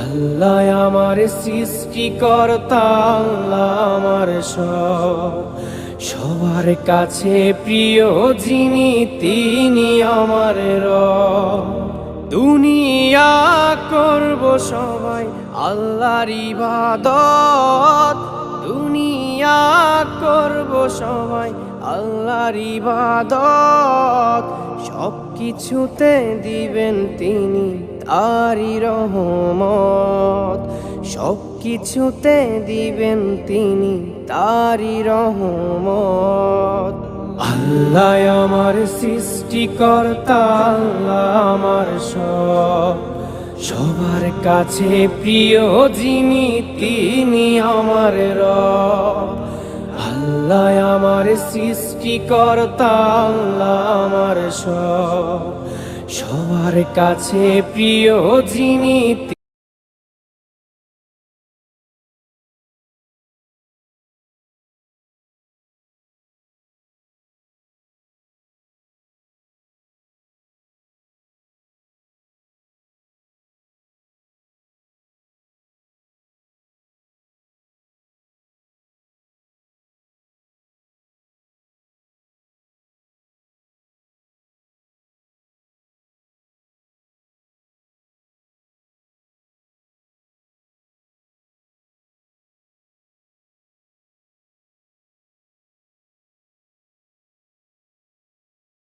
আল্লাহ আমার সৃষ্টিকর্তা, আল্লাহ আমার সব, সবার কাছে প্রিয় যিনি তিনি আমার রব। দুনিয়া করব সবাই আল্লাহর ইবাদত, দুনিয়া করব সবাই আল্লাহর ইবাদত, সব কিছুতে দিবেন তিনি তারি রহমত, সব কিছুতে দিবেন তিনি তারি রহমত। আল্লাহ আমার সৃষ্টিকর্তা, আল্লাহ আমার সব, সবার কাছে প্রিয় যিনি তিনি আমার রব। আল্লাহ আমার সৃষ্টিকর্তা, আল্লাহ আমার সব, সবার কাছে প্রিয় যিনি